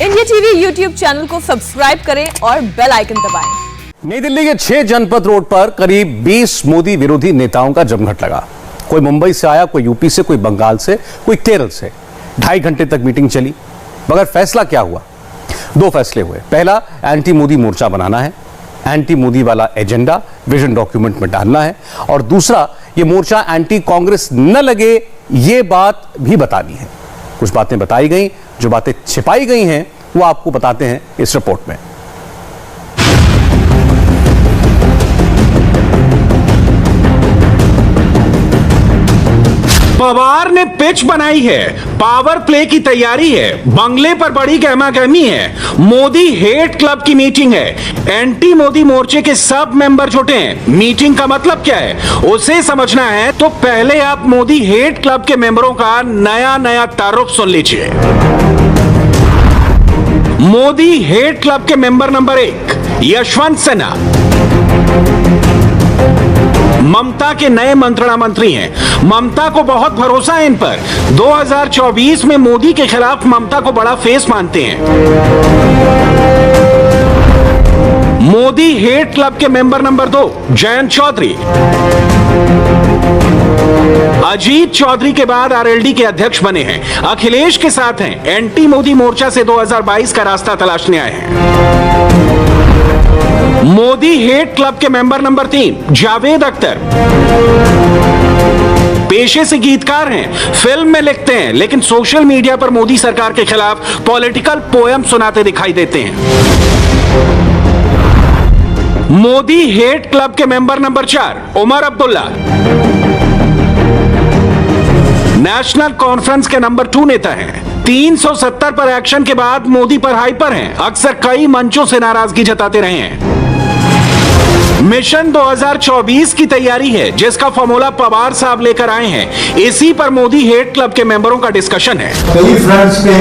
India TV YouTube channel को subscribe करें और बेल आइकन दबाएं। नई दिल्ली के 6 जनपद रोड पर करीब 20 मोदी विरोधी नेताओं का जमघट लगा। कोई मुंबई से आया, कोई यूपी से, कोई बंगाल से, कोई केरल से। 2.5 घंटे तक मीटिंग चली, मगर फैसला क्या हुआ? 2 फैसले हुए। पहला, एंटी मोदी मोर्चा बनाना है, एंटी मोदी वाला एजेंडा विजन डॉक्यूमेंट में डालना है, और दूसरा, ये मोर्चा एंटी कांग्रेस न लगे, ये बात भी बतानी है। कुछ बातें बताई गई, जो बातें छिपाई गई हैं वो आपको बताते हैं इस रिपोर्ट में। पवार ने पिच बनाई है, पावर प्ले की तैयारी है, बंगले पर बड़ी गहमागहमी है, मोदी हेट क्लब की मीटिंग है, एंटी मोदी मोर्चे के सब मेंबर जुटे हैं। मीटिंग का मतलब क्या है उसे समझना है तो पहले आप मोदी हेट क्लब के मेंबरों का नया तारुफ सुन लीजिए। मोदी हेट क्लब के मेंबर नंबर 1 यशवंत सिन्हा ममता के नए मंत्रणा मंत्री हैं। ममता को बहुत भरोसा है इन पर। 2024 में मोदी के खिलाफ ममता को बड़ा फेस मानते हैं। मोदी हेट क्लब के मेंबर नंबर 2 जयंत चौधरी। अजीत चौधरी के बाद आरएलडी के अध्यक्ष बने हैं। अखिलेश के साथ हैं। एंटी मोदी मोर्चा से 2022 का रास्ता तलाशने आए हैं। मोदी हेट क्लब के मेंबर नंबर 3 जावेद अख्तर। पेशे से गीतकार हैं, फिल्म में लिखते हैं, लेकिन सोशल मीडिया पर मोदी सरकार के खिलाफ पॉलिटिकल पोएम सुनाते दिखाई देते हैं। मोदी हेट क्लब के member number 4 Omar Abdullah. National conference के नंबर 2 नेता हैं। 370 पर एक्शन के बाद मोदी पर हाइपर हैं। अक्सर कई मंचों से नाराजगी जताते रहे हैं। मिशन 2024 की तैयारी है, जिसका फॉर्मूला पवार साहब लेकर आए हैं। इसी पर मोदी हेट क्लब के मेंबरों का डिस्कशन है। कई फ्रंट्स पे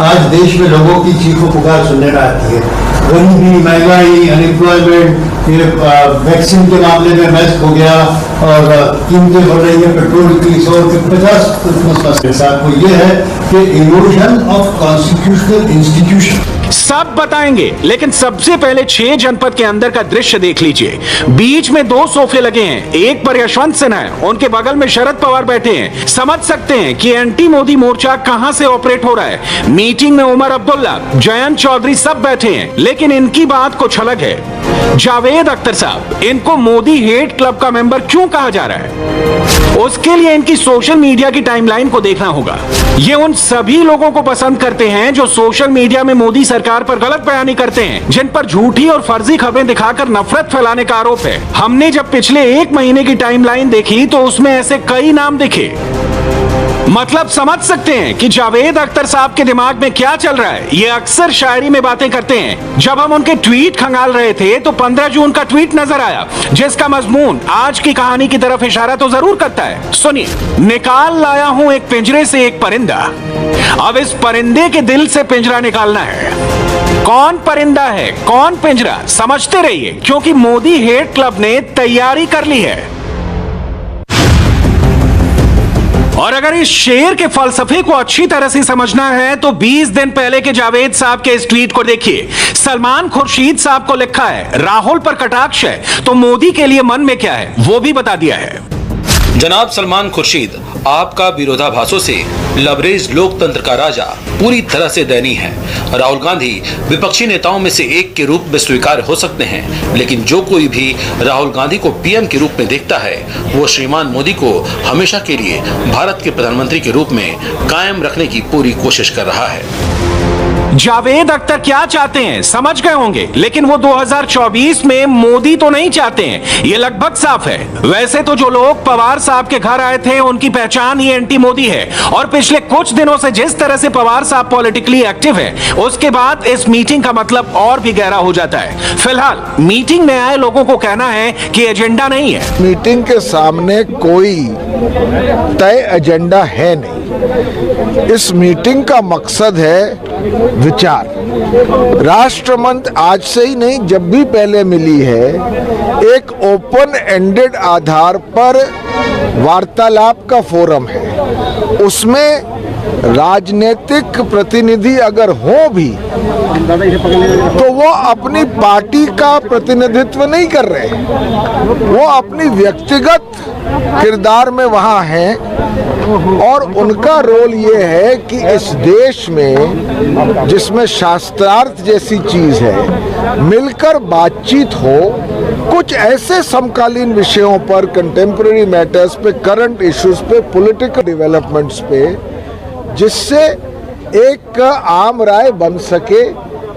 आज देश में लोगों की चीखों पुकार सुनने में आती है। गरीबी, महंगाई, अनएम्प्लॉयमेंट, वैक्सीन के मामले में मैच हो गया और कीमतें बढ़ रही है पेट्रोल की 150 के साथ। वो ये है कि इरोजन ऑफ कॉन्स्टिट्यूशनल इंस्टीट्यूशन सब बताएंगे, लेकिन सबसे पहले 6 जनपद के अंदर का दृश्य देख लीजिए। बीच में 2 सोफे लगे हैं, एक पर यशवंत सिन्हा है, उनके बगल में शरद पवार बैठे हैं। समझ सकते हैं कि एंटी मोदी मोर्चा कहां से ऑपरेट हो रहा है। मीटिंग में उमर अब्दुल्ला, जयंत चौधरी सब बैठे हैं, लेकिन इनकी बात कुछ अलग है। जावेद अख्तर साहब, इनको मोदी हेट क्लब का मेंबर क्यों कहा जा रहा है, उसके लिए इनकी सोशल मीडिया की टाइमलाइन को देखना होगा। ये उन सभी लोगों को पसंद करते हैं जो सोशल मीडिया में मोदी सरकार पर गलत बयानी करते हैं, जिन पर झूठी और फर्जी खबरें दिखाकर नफरत फैलाने का आरोप है। हमने जब पिछले 1 महीने की टाइमलाइन देखी तो उसमें ऐसे कई नाम दिखे। मतलब समझ सकते हैं कि जावेद अख्तर साहब के दिमाग में क्या चल रहा है। ये अक्सर शायरी में बातें करते हैं। जब हम उनके ट्वीट खंगाल रहे थे तो 15 जून का ट्वीट नजर आया, जिसका मजमून आज की कहानी की तरफ इशारा तो जरूर करता है। सुनिए, निकाल लाया हूं एक पिंजरे से एक परिंदा, अब इस परिंदे के दिल से पिंजरा निकालना है। कौन परिंदा है, कौन पिंजरा, समझते रहिए, क्योंकि मोदी हेट क्लब ने तैयारी कर ली है। और अगर इस शेर के फलसफे को अच्छी तरह से समझना है तो 20 दिन पहले के जावेद साहब के इस ट्वीट को देखिए। सलमान खुर्शीद साहब को लिखा है, राहुल पर कटाक्ष है तो मोदी के लिए मन में क्या है वो भी बता दिया है। जनाब सलमान खुर्शीद, आपका विरोधाभासों से लबरेज लोकतंत्र का राजा पूरी तरह से दयनीय है। राहुल गांधी विपक्षी नेताओं में से एक के रूप में स्वीकार हो सकते हैं, लेकिन जो कोई भी राहुल गांधी को पीएम के रूप में देखता है वो श्रीमान मोदी को हमेशा के लिए भारत के प्रधानमंत्री के रूप में कायम रखने की पूरी कोशिश कर रहा है। जावेद अख्तर क्या चाहते हैं समझ गए होंगे, लेकिन वो 2024 में मोदी तो नहीं चाहते हैं, ये लगभग साफ है। वैसे तो जो लोग पवार साहब के घर आए थे उनकी पहचान ही एंटी मोदी है, और पिछले कुछ दिनों से जिस तरह से पवार साहब पॉलिटिकली एक्टिव है, उसके बाद इस मीटिंग का मतलब और भी गहरा हो जाता है। फिलहाल मीटिंग में आए लोगों को कहना है कि एजेंडा नहीं है। मीटिंग के सामने कोई तय एजेंडा है नहीं। इस मीटिंग का मकसद है विचार। राष्ट्रमंच आज से ही नहीं, जब भी पहले मिली है, एक ओपन एंडेड आधार पर वार्तालाप का फोरम है। उसमें राजनीतिक प्रतिनिधि अगर हो भी तो वो अपनी पार्टी का प्रतिनिधित्व नहीं कर रहे, वो अपनी व्यक्तिगत किरदार में वहाँ हैं और उनका रोल ये है कि इस देश में जिसमें शास्त्रार्थ जैसी चीज है मिलकर बातचीत हो, कुछ ऐसे समकालीन विषयों पर, कंटेम्पररी मैटर्स पे, करंट इश्यूज पे, पॉलिटिकल डेवलपमेंट्स पे, जिससे एक आम राय बन सके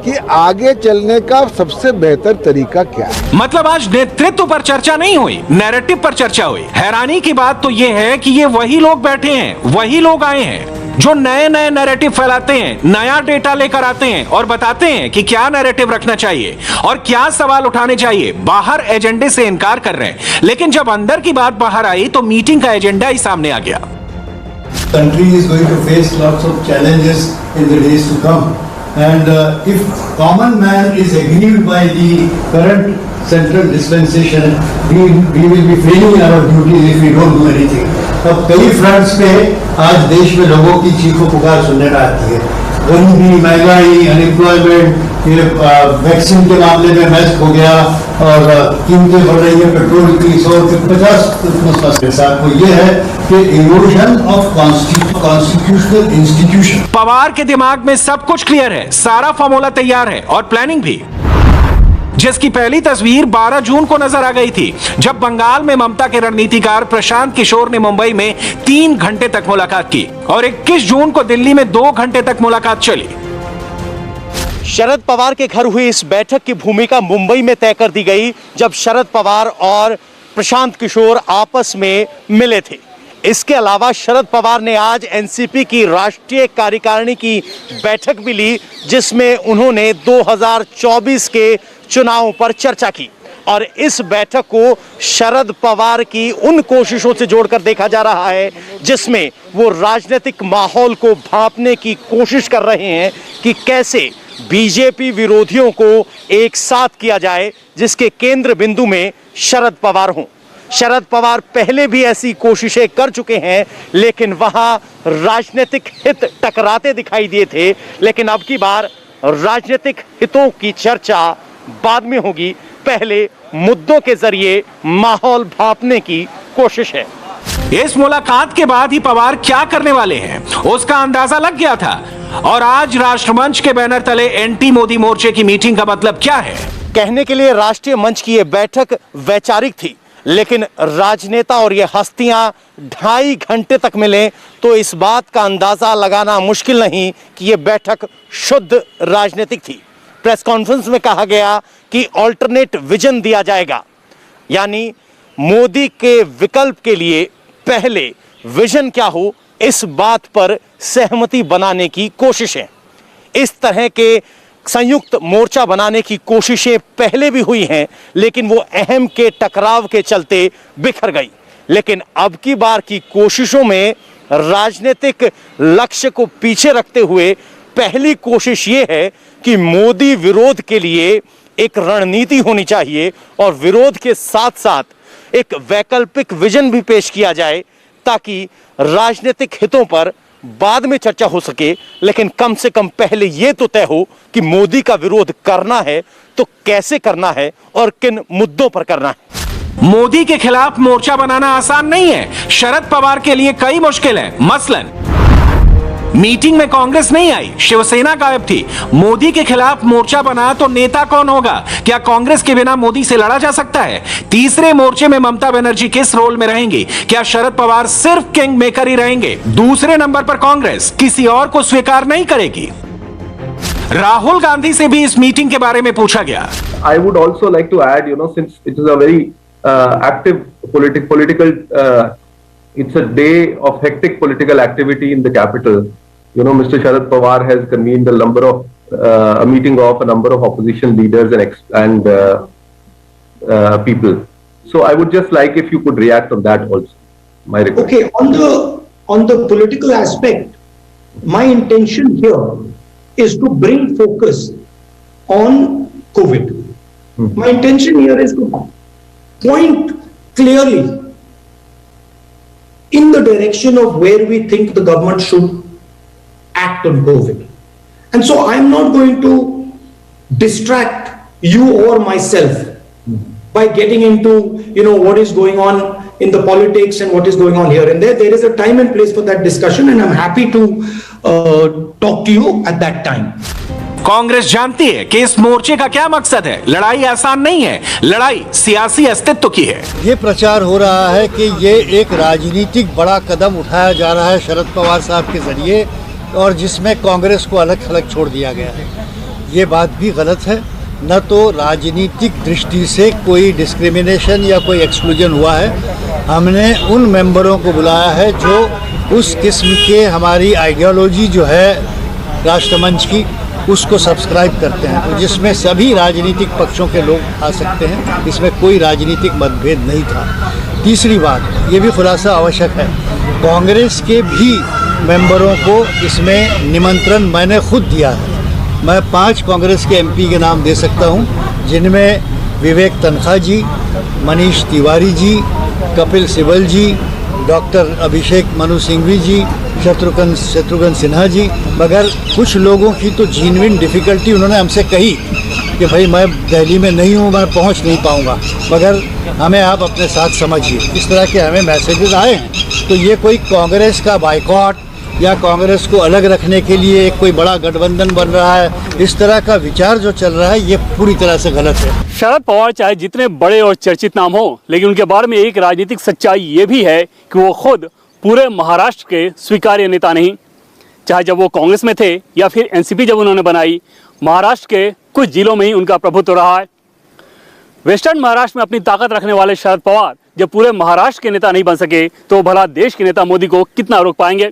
कि आगे चलने का सबसे बेहतर तरीका क्या है। मतलब आज नेतृत्व पर चर्चा नहीं हुई, नैरेटिव पर चर्चा हुई। हैरानी की बात तो यह है कि ये वही लोग बैठे हैं, वही लोग आए हैं जो नए नए नैरेटिव फैलाते हैं, नया डेटा लेकर आते हैं और बताते हैं कि क्या नैरेटिव रखना चाहिए और क्या सवाल उठाने चाहिए। बाहर एजेंडे से इनकार कर रहे हैं, लेकिन जब अंदर की बात बाहर आई तो मीटिंग का एजेंडा ही सामने आ गया। Country is going to face lots of challenges in the days to come. And if common man is aggrieved by the current central dispensation, we will be failing our duties if we don't do anything. अब कई fronts पे आज देश में लोगों की चीखों पुकार सुनने में आती है। गरीबी, महंगाई, अनएम्प्लॉयमेंट, ये वैक्सीन के मामले में मैच हो गया और कीमतें बढ़ रही है पेट्रोल की 150 के साथ। वो ये है कि erosion of constitutional institution. Pawar के दिमाग में सब कुछ क्लियर है, सारा फॉर्मूला तैयार है और प्लानिंग भी, जिसकी पहली तस्वीर 12 जून को नजर आ गई थी, जब बंगाल में ममता के रणनीतिकार प्रशांत किशोर ने मुंबई में 3 घंटे तक मुलाकात की और 21 जून को दिल्ली में 2 घंटे तक मुलाकात चली। शरद पवार के घर हुई इस बैठक की भूमिका मुंबई में तय कर दी गई, जब शरद पवार और प्रशांत किशोर आपस में मिले थे। इसके अलावा शरद पवार ने आज एनसीपी की राष्ट्रीय कार्यकारिणी की बैठक भी ली, जिसमें उन्होंने 2024 के चुनावों पर चर्चा की और इस बैठक को शरद पवार की उन कोशिशों से जोड़कर देखा जा रहा है जिसमें वो राजनीतिक माहौल को भांपने की कोशिश कर रहे हैं कि कैसे बीजेपी विरोधियों को एक साथ किया जाए, जिसके केंद्र बिंदु में शरद पवार हों। शरद पवार पहले भी ऐसी कोशिशें कर चुके हैं, लेकिन वहां राजनीतिक हित टकराते दिखाई दिए थे। लेकिन अब की बार राजनीतिक हितों की चर्चा बाद में होगी, पहले मुद्दों के जरिए माहौल भांपने की कोशिश है। इस मुलाकात के बाद ही पवार क्या करने वाले हैं उसका अंदाजा लग गया था और आज राष्ट्रमंच के बैनर तले एंटी मोदी मोर्चे की मीटिंग का मतलब क्या है? कहने के लिए राष्ट्रीय मंच की यह बैठक वैचारिक थी, लेकिन राजनेता और ये हस्तियां 2.5 घंटे तक मिले तो इस बात का अंदाजा लगाना मुश्किल नहीं कि यह बैठक शुद्ध राजनीतिक थी। प्रेस कॉन्फ्रेंस में कहा गया कि ऑल्टरनेट विजन दिया जाएगा, यानी मोदी के विकल्प के लिए पहले विजन क्या हो, इस बात पर सहमति बनाने की कोशिशें। इस तरह के संयुक्त मोर्चा बनाने की कोशिशें पहले भी हुई हैं, लेकिन वो अहम के टकराव के चलते बिखर गई। लेकिन अब की बार की कोशिशों में राजनीतिक लक्ष्य को पीछे रखते हुए पहली कोशिश ये है कि मोदी विरोध के लिए एक रणनीति होनी चाहिए और विरोध के साथ साथ एक वैकल्पिक विजन भी पेश किया जाए, ताकि राजनीतिक हितों पर बाद में चर्चा हो सके, लेकिन कम से कम पहले यह तो तय हो कि मोदी का विरोध करना है तो कैसे करना है और किन मुद्दों पर करना है। मोदी के खिलाफ मोर्चा बनाना आसान नहीं है। शरद पवार के लिए कई मुश्किल है। मसलन मीटिंग में कांग्रेस नहीं आई, शिवसेना गायब थी। मोदी के खिलाफ मोर्चा बना तो नेता कौन होगा? क्या कांग्रेस के बिना मोदी से लड़ा जा सकता है? तीसरे मोर्चे में ममता बनर्जी किस रोल में रहेंगी? क्या शरद पवार सिर्फ किंग मेकर ही रहेंगे? दूसरे नंबर पर कांग्रेस किसी और को स्वीकार नहीं करेगी। राहुल गांधी से भी इस मीटिंग के बारे में पूछा गया। I would also like to add, since it is a very active political, it's a day of hectic political activity in the capital. Mr. Sharad Pawar has convened a meeting of a number of opposition leaders and people. So I would just like if you could react on that also. My request. Okay, on the political aspect, my intention here is to bring focus on COVID. My intention here is to point clearly in the direction of where we think the government should act on COVID. And so I'm not going to distract you or myself by getting into, what is going on in the politics and what is going on here and there. There is a time and place for that discussion, and I'm happy to talk to you at that time. Congress जानती है कि इस मोर्चे का क्या मकसद है। लड़ाई आसान नहीं है, लड़ाई सियासी अस्तित्व की है। ये प्रचार हो रहा है कि ये एक राजनीतिक बड़ा कदम उठाया जा रहा है शरद पवार साहब के जरिए, और जिसमें कांग्रेस को अलग थलग छोड़ दिया गया है। ये बात भी गलत है। न तो राजनीतिक दृष्टि से कोई डिस्क्रिमिनेशन या कोई एक्सक्लूजन हुआ है। हमने उन मेंबरों को बुलाया है जो उस किस्म के हमारी आइडियोलॉजी जो है राष्ट्रमंच की, उसको सब्सक्राइब करते हैं, तो जिसमें सभी राजनीतिक पक्षों के लोग आ सकते हैं। इसमें कोई राजनीतिक मतभेद नहीं था। तीसरी बात, ये भी खुलासा आवश्यक है, कांग्रेस के भी मेंबरों को इसमें निमंत्रण मैंने खुद दिया है। मैं 5 कांग्रेस के एमपी के नाम दे सकता हूं, जिनमें विवेक तन्खा जी, मनीष तिवारी जी, कपिल सिब्बल जी, डॉक्टर अभिषेक मनु सिंघवी जी, शत्रुघ्न सिन्हा जी। मगर कुछ लोगों की तो जेन्युइन डिफ़िकल्टी उन्होंने हमसे कही कि भाई मैं दिल्ली में नहीं हूँ, मैं पहुँच नहीं पाऊँगा, मगर हमें आप अपने साथ समझिए। इस तरह के हमें मैसेजेस आए हैं। तो ये कोई कांग्रेस का बाइकॉट या कांग्रेस को अलग रखने के लिए एक कोई बड़ा गठबंधन बन रहा है, इस तरह का विचार जो चल रहा है, ये पूरी तरह से गलत है। शरद पवार चाहे जितने बड़े और चर्चित नाम हो, लेकिन उनके बारे में एक राजनीतिक सच्चाई ये भी है कि वो खुद पूरे महाराष्ट्र के स्वीकार्य नेता नहीं। चाहे जब वो कांग्रेस में थे या फिर एनसीपी जब उन्होंने बनाई, महाराष्ट्र के कुछ जिलों में ही उनका प्रभुत्व रहा है। वेस्टर्न महाराष्ट्र में अपनी ताकत रखने वाले शरद पवार जब पूरे महाराष्ट्र के नेता नहीं बन सके, तो भला देश के नेता मोदी को कितना रोक पाएंगे।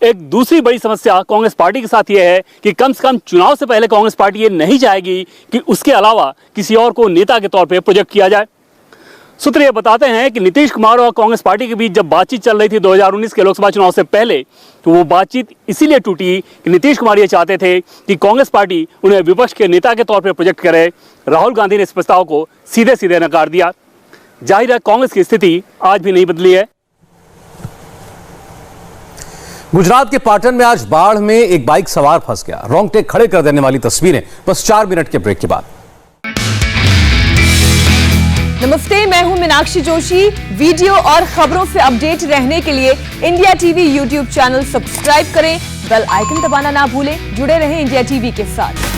एक दूसरी बड़ी समस्या कांग्रेस पार्टी के साथ यह है कि कम से कम चुनाव से पहले कांग्रेस पार्टी ये नहीं चाहेगी कि उसके अलावा किसी और को नेता के तौर पे प्रोजेक्ट किया जाए। सूत्र ये बताते हैं कि नीतीश कुमार और कांग्रेस पार्टी के बीच जब बातचीत चल रही थी 2019 के लोकसभा चुनाव से पहले, तो वो बातचीत इसीलिए टूटी कि नीतीश कुमार ये चाहते थे कि कांग्रेस पार्टी उन्हें विपक्ष के नेता के तौर पर प्रोजेक्ट करे। राहुल गांधी ने इस प्रस्ताव को सीधे सीधे नकार दिया। जाहिर है कांग्रेस की स्थिति आज भी नहीं बदली है। गुजरात के पाटन में आज बाढ़ में एक बाइक सवार फंस गया। रोंगटे खड़े कर देने वाली तस्वीरें बस 4 मिनट के ब्रेक के बाद। नमस्ते, मैं हूं मीनाक्षी जोशी। वीडियो और खबरों से अपडेट रहने के लिए India TV YouTube channel subscribe करें, बेल आइकन दबाना ना भूलें। जुड़े रहें इंडिया टीवी के साथ।